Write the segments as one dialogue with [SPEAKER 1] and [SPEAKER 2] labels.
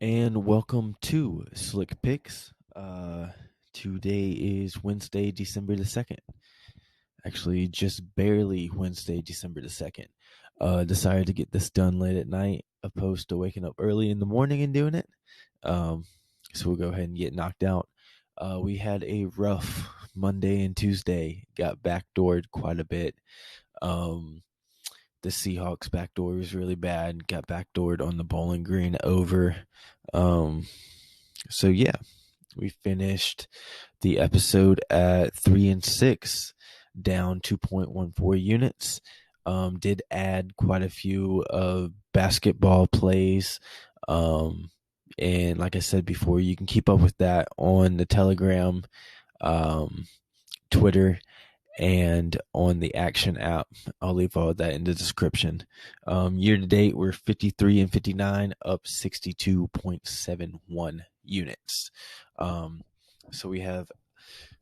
[SPEAKER 1] And welcome to Slick Picks. Today is Wednesday, December the 2nd. Actually, just barely Wednesday, December the 2nd. Decided to get this done late at night, opposed to waking up early in the morning and doing it. Um, so we'll go ahead and get knocked out. We had a rough Monday and Tuesday, got backdoored quite a bit. The Seahawks backdoor was really bad. Got backdoored on the Bowling Green over. So yeah, we finished the episode at 3-6, down 2.14 units. Did add quite a few basketball plays. And like I said before, you can keep up with that on the Telegram, Twitter, and on the Action app. I'll leave all of that in the description. Year to date, we're 53 and 59, up 62.71 units. So we have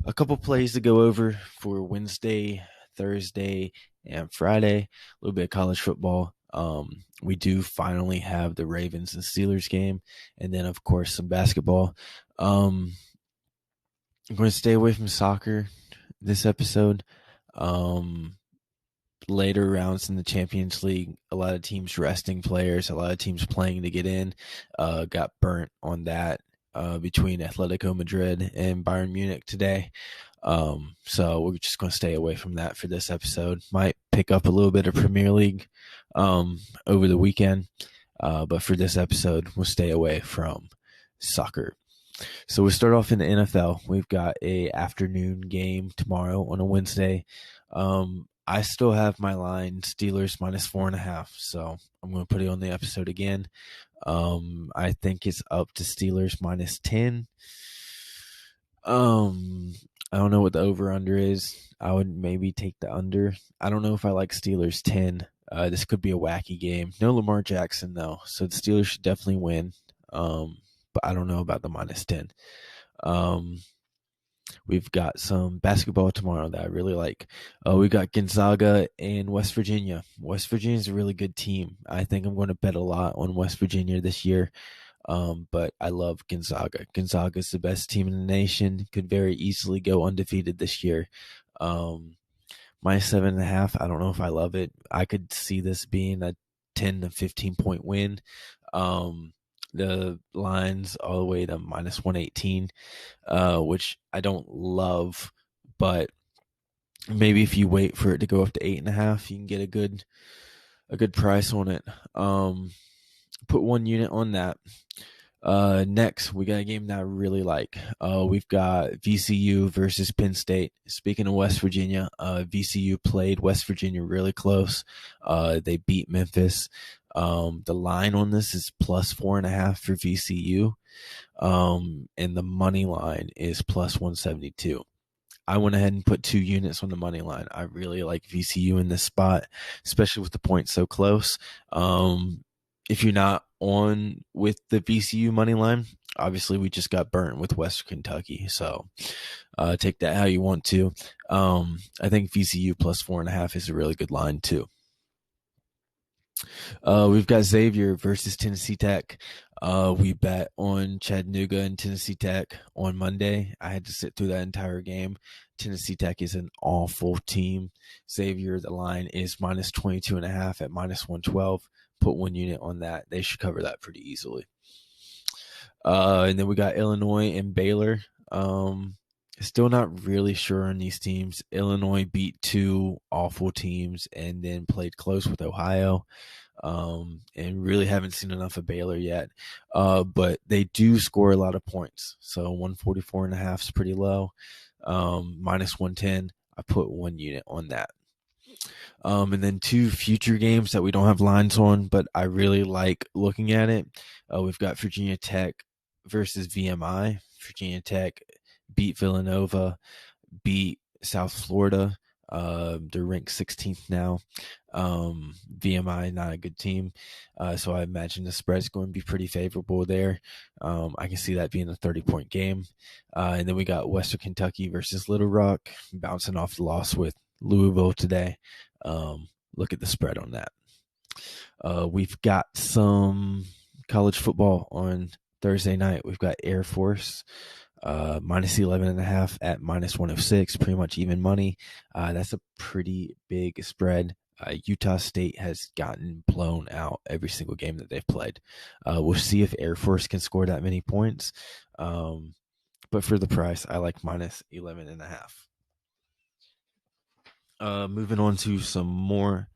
[SPEAKER 1] a couple plays to go over for Wednesday, Thursday, and Friday. A little bit of college football. We do finally have the Ravens and Steelers game, and then of course some basketball. I'm going to stay away from soccer this episode. Later rounds in the Champions League, a lot of teams resting players, a lot of teams playing to get in. Got burnt on that between Atletico Madrid and Bayern Munich today. So we're just going to stay away from that for this episode. Might pick up a little bit of Premier League over the weekend, but for this episode, we'll stay away from soccer. So we start off in the NFL. We've got a afternoon game tomorrow on a Wednesday. I still have my line Steelers -4.5, so I'm going to put it on the episode again. I think it's up to Steelers -10. I don't know what the over-under is. I would maybe take the under. I don't know if I like Steelers 10. This could be a wacky game. No Lamar Jackson, though, so the Steelers should definitely win. But I don't know about the -10. We've got some basketball tomorrow that I really like. We've got Gonzaga and West Virginia. West Virginia is a really good team. I think I'm going to bet a lot on West Virginia this year. But I love Gonzaga. Gonzaga is the best team in the nation. Could very easily go undefeated this year. -7.5. I don't know if I love it. I could see this being a 10 to 15 point win. The lines all the way to -118, which I don't love, but maybe if you wait for it to go up to 8.5, you can get a good price on it. Put 1 unit on that. Next, we got a game that I really like. We've got VCU versus Penn State. Speaking of West Virginia, VCU played West Virginia really close. They beat Memphis. The line on this is +4.5 for VCU. And the money line is +172. I went ahead and put 2 units on the money line. I really like VCU in this spot, especially with the points so close. If you're not on with the VCU money line, obviously we just got burnt with Western Kentucky. So take that how you want to. I think VCU +4.5 is a really good line too. We've got Xavier versus Tennessee Tech. We bet on Chattanooga and Tennessee Tech on Monday. I had to sit through that entire game. Tennessee Tech is an awful team. Xavier, the line is -22.5 at -112. Put 1 unit on that. They should cover that pretty easily. And then we got Illinois and Baylor. Still not really sure on these teams. Illinois beat 2 awful teams and then played close with Ohio. And really haven't seen enough of Baylor yet. But they do score a lot of points. So 144.5 is pretty low. -110. I put 1 unit on that. And then 2 future games that we don't have lines on, but I really like looking at it. We've got Virginia Tech versus VMI. Virginia Tech beat Villanova, beat South Florida. They're ranked 16th now. VMI, not a good team. So I imagine the spread's going to be pretty favorable there. I can see that being a 30-point game. And then we got Western Kentucky versus Little Rock, bouncing off the loss with Louisville today. Look at the spread on that. We've got some college football on Thursday night, we've got Air Force minus 11.5 at minus 106, pretty much even money. That's a pretty big spread. Utah State has gotten blown out every single game that they've played. We'll see if Air Force can score that many points. But for the price, I like minus 11.5. Moving on to some more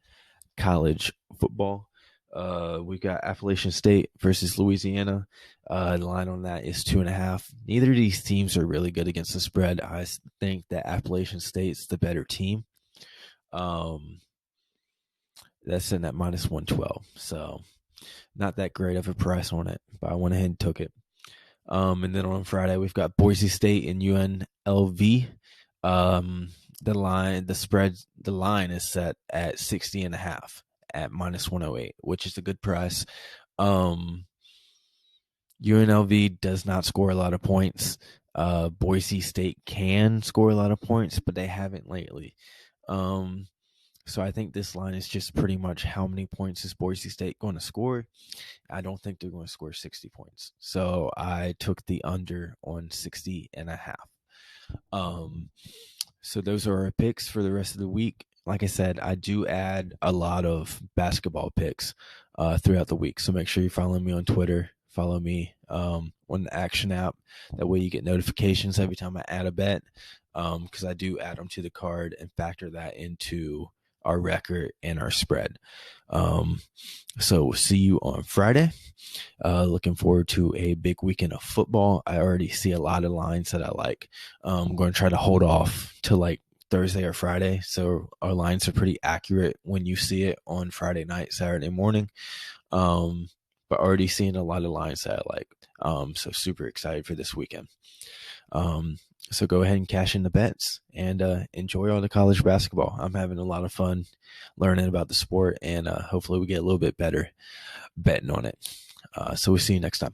[SPEAKER 1] college football. We got Appalachian State versus Louisiana. The line on that is 2.5. Neither of these teams are really good against the spread. I think that Appalachian State's the better team. That's in at minus 112. So not that great of a price on it, but I went ahead and took it. And then on Friday, we've got Boise State and UNLV. The line is set at 60.5 at minus 108, which is a good price. UNLV does not score a lot of points. Boise State can score a lot of points, but they haven't lately. So I think this line is just pretty much how many points is Boise State going to score. I don't think they're going to score 60 points. So I took the under on 60.5. So those are our picks for the rest of the week. Like I said, I do add a lot of basketball picks throughout the week. So make sure you follow me on Twitter. Follow me on the Action app. That way you get notifications every time I add a bet, because I do add them to the card and factor that into our record and our spread. So we'll see you on Friday. Looking forward to a big weekend of football. I already see a lot of lines that I like. I'm going to try to hold off to like Thursday or Friday. So our lines are pretty accurate when you see it on Friday night, Saturday morning. But already seeing a lot of lines that I like. So super excited for this weekend. So go ahead and cash in the bets and enjoy all the college basketball. I'm having a lot of fun learning about the sport, and hopefully we get a little bit better betting on it. So we'll see you next time.